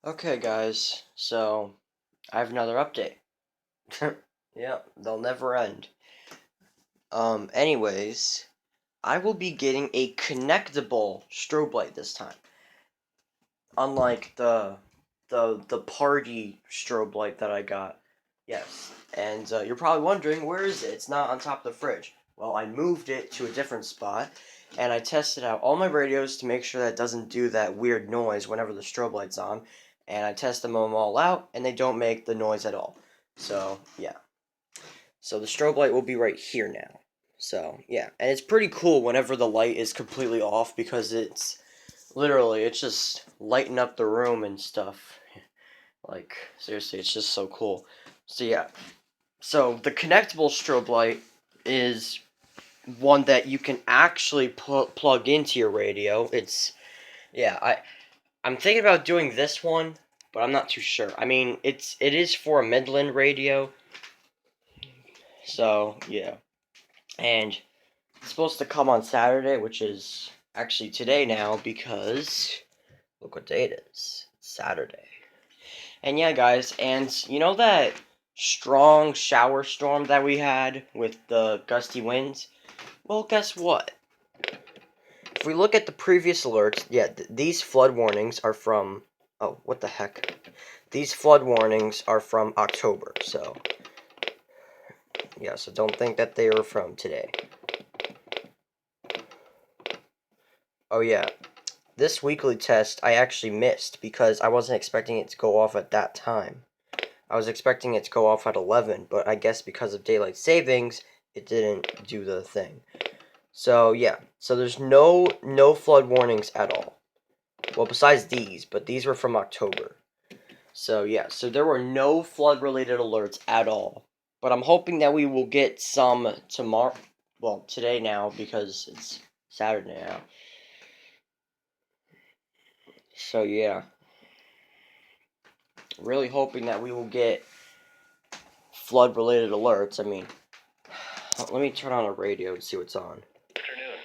Okay, guys, so I have another update. Yeah, they'll never end. Anyways, I will be getting a connectable strobe light this time. Unlike the party strobe light that I got. Yes, and you're probably wondering, where is it? It's not on top of the fridge. Well, I moved it to a different spot, and I tested out all my radios to make sure that it doesn't do that weird noise whenever the strobe light's on, and I tested them all out, and they don't make the noise at all. So, yeah. So the strobe light will be right here now. So, yeah. And it's pretty cool whenever the light is completely off because it's just lighting up the room and stuff. Like, seriously, it's just so cool. So, yeah. So, the connectable strobe light is one that you can actually plug into your radio. I'm thinking about doing this one, but I'm not too sure. I mean, it is for a Midland radio. So, yeah. And it's supposed to come on Saturday, which is actually today now because look what day it is. It's Saturday. And yeah, guys, and you know that strong shower storm that we had with the gusty winds? Well, guess what? If we look at the previous alerts, yeah, these flood warnings are from. Oh, what the heck? These flood warnings are from October, so. Yeah, so don't think that they are from today. Oh, yeah. This weekly test I actually missed because I wasn't expecting it to go off at that time. I was expecting it to go off at 11, but I guess because of daylight savings, it didn't do the thing. So yeah, so there's no flood warnings at all. Well, besides these, but these were from October. So yeah, so there were no flood related alerts at all. But I'm hoping that we will get some tomorrow. Well, today now because it's Saturday now. So yeah, really hoping that we will get flood related alerts. I mean, let me turn on a radio and see what's on. Afternoon.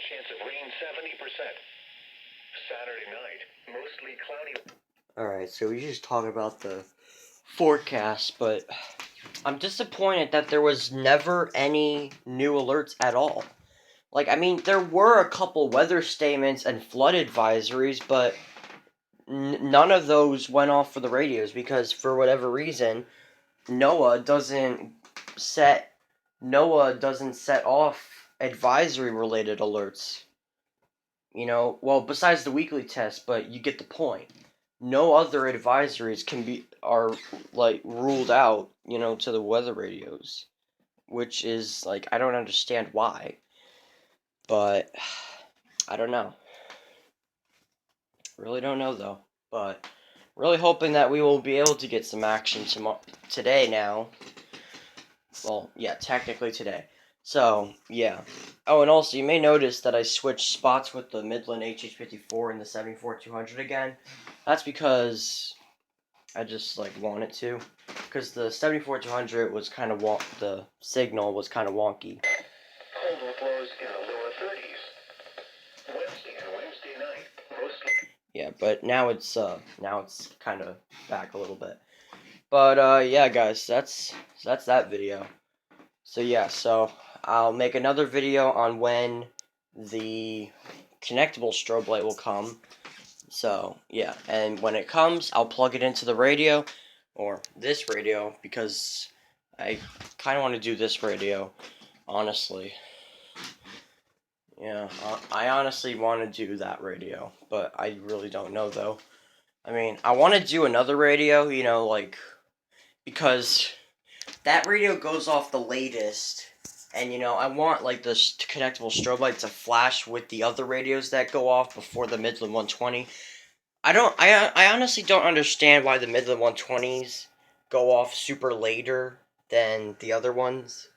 Chance of rain 70%. Saturday night. Mostly cloudy. Alright, so we just talked about the forecast, but I'm disappointed that there was never any new alerts at all. Like, I mean, there were a couple weather statements and flood advisories, but none of those went off for the radios because, for whatever reason, NOAA doesn't set off advisory related alerts. You know, well, besides the weekly test, but you get the point. No other advisories are like ruled out, to the weather radios, which is like I don't understand why, but I don't know. Really don't know though, but really hoping that we will be able to get some action today now. Well, yeah, technically today. So, yeah. Oh, and also, you may notice that I switched spots with the Midland HH54 and the 74-200 again. That's because I just, wanted to. Because the 74-200 was kind of the signal was kind of wonky. Cold flows in the lower 30s. Wednesday night. Mostly. Yeah, but now it's kind of back a little bit. But, yeah, guys, that's that video. So yeah, so I'll make another video on when the connectable strobe light will come. So yeah, and when it comes, I'll plug it into the radio, or this radio, because I kind of want to do this radio, honestly. Yeah, I honestly want to do that radio, but I really don't know though. I mean, I want to do another radio, because that radio goes off the latest, and I want the connectable strobe light to flash with the other radios that go off before the Midland 120. I honestly don't understand why the Midland 120s go off super later than the other ones.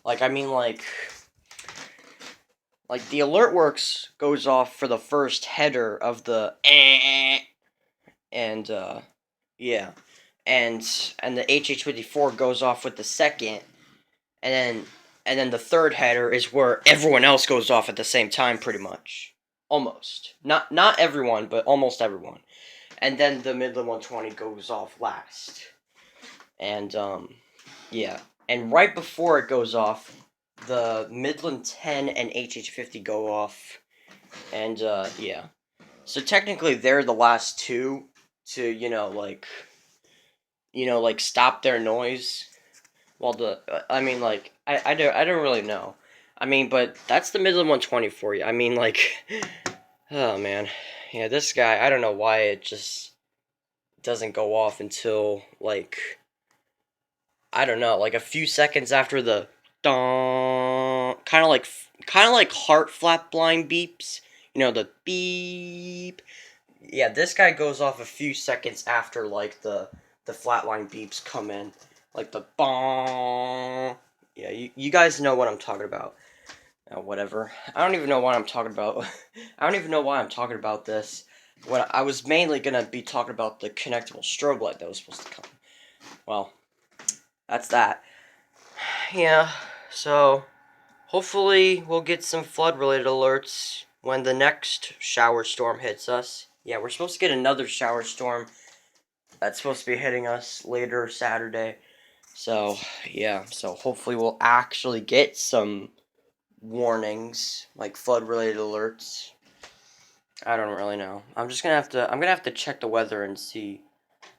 I mean, the alert works goes off for the first header of the and yeah, and the HH54 goes off with the second, and then the third header is where everyone else goes off at the same time, pretty much. Almost. Not everyone, but almost everyone. and then the Midland 120 goes off last. And yeah, and right before it goes off, the Midland 10 and HH50 go off, and yeah. So technically, they're the last two to like stop their noise. While I mean, like I don't really know. I mean, but that's the Midland 120 for you. I mean, like, oh man, yeah, this guy. I don't know why it just doesn't go off until like I don't know, like a few seconds after the dong, kind of like heart flap line beeps. You know the beep. Yeah, this guy goes off a few seconds after like the flatline beeps come in, like the bong. Yeah, you guys know what I'm talking about. Whatever. I don't even know why I'm talking about. I don't even know why I'm talking about this. What I was mainly gonna be talking about the connectable strobe light that was supposed to come. Well, that's that. Yeah. So hopefully we'll get some flood related alerts when the next shower storm hits us. Yeah, we're supposed to get another shower storm that's supposed to be hitting us later Saturday. So, yeah, so hopefully we'll actually get some warnings, like flood related alerts. I don't really know. I'm gonna have to check the weather and see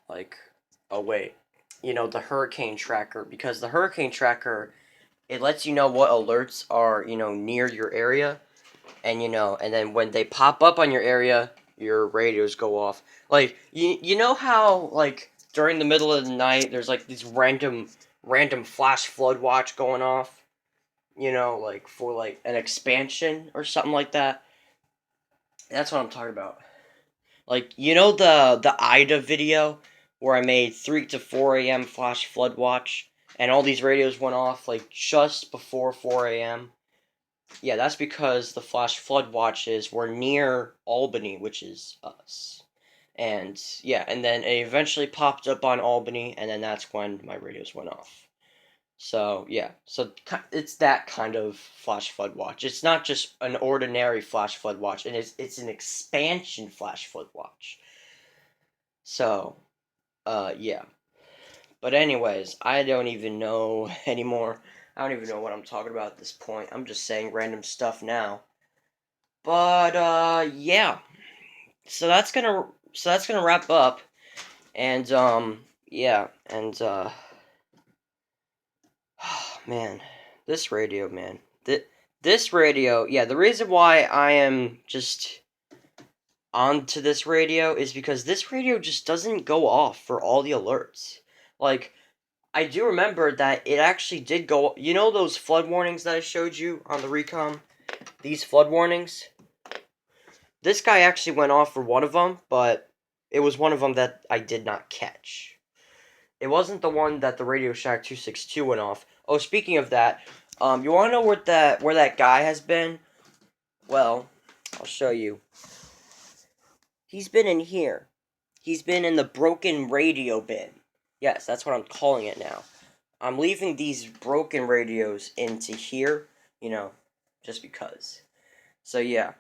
like oh wait. The hurricane tracker, because the hurricane tracker, it lets you know what alerts are, near your area, and and then when they pop up on your area, your radios go off. Like you know how like during the middle of the night there's like these random flash flood watch going off, like for like an expansion or something like that. That's what I'm talking about. Like the Ida video where I made 3 to 4 a.m. flash flood watch and all these radios went off like just before 4 a.m. Yeah, that's because the flash flood watches were near Albany, which is us. And yeah, and then it eventually popped up on Albany, and then that's when my radios went off. So yeah, so it's that kind of flash flood watch. It's not just an ordinary flash flood watch, and it's an expansion flash flood watch. So yeah. But anyways, I don't even know anymore. I don't even know what I'm talking about at this point. I'm just saying random stuff now. But yeah. So that's gonna wrap up. And yeah, and man, this radio, man. This radio, yeah, the reason why I am just onto this radio is because this radio just doesn't go off for all the alerts. Like I do remember that it actually did go. You know those flood warnings that I showed you on the recom? These flood warnings? This guy actually went off for one of them, but it was one of them that I did not catch. It wasn't the one that the Radio Shack 262 went off. Oh, speaking of that, you want to know where that guy has been? Well, I'll show you. He's been in here. He's been in the broken radio bin. Yes, that's what I'm calling it now. I'm leaving these broken radios into here, just because. So yeah.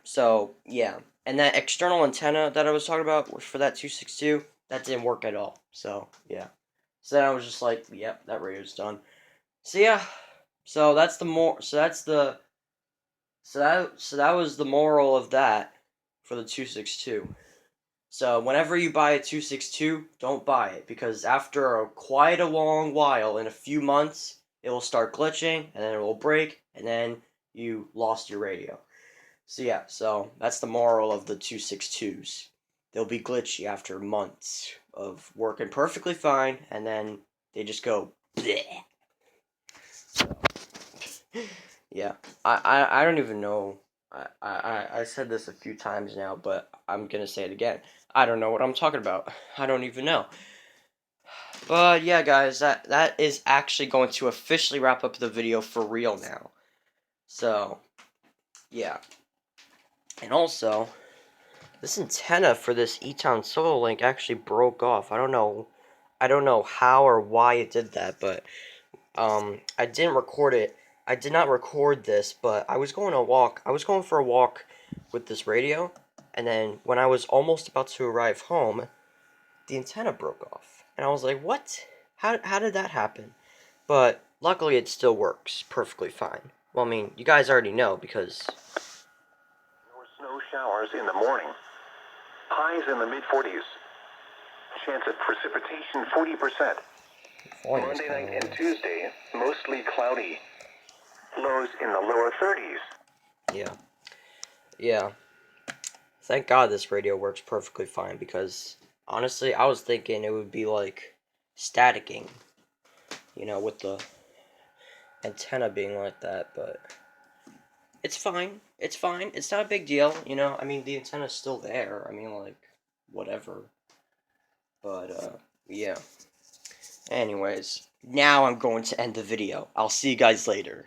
And that external antenna that I was talking about for that 262, that didn't work at all. So yeah. So then I was just like, yep, that radio's done. So yeah. So that's the more so that's the so that was the moral of that for the 262. So whenever you buy a 262, don't buy it, because after quite a long while, in a few months, it will start glitching and then it will break and then you lost your radio. So yeah, so that's the moral of the 262s. They'll be glitchy after months of working perfectly fine, and then they just go bleh. So, yeah, I don't even know. I said this a few times now, but I'm gonna say it again. I don't know what I'm talking about. I don't even know. But yeah, guys, that is actually going to officially wrap up the video for real now. So, yeah. And also, this antenna for this Eton Solo Link actually broke off. I don't know how or why it did that, but I didn't record it. I did not record this, but I was going for a walk with this radio, and then when I was almost about to arrive home, the antenna broke off. And I was like, what? How did that happen? But luckily it still works perfectly fine. Well, I mean, you guys already know because... Or snow showers in the morning. Highs in the mid-40s. Chance of precipitation 40%. Monday night and Tuesday, mostly cloudy. Lows in the lower 30s. Yeah. Yeah. Thank God this radio works perfectly fine because, honestly, I was thinking it would be like staticking, you know, with the antenna being like that, but it's fine. It's fine. It's not a big deal, you know. I mean, the antenna's still there. I mean, like, whatever. But, yeah. Anyways, now I'm going to end the video. I'll see you guys later.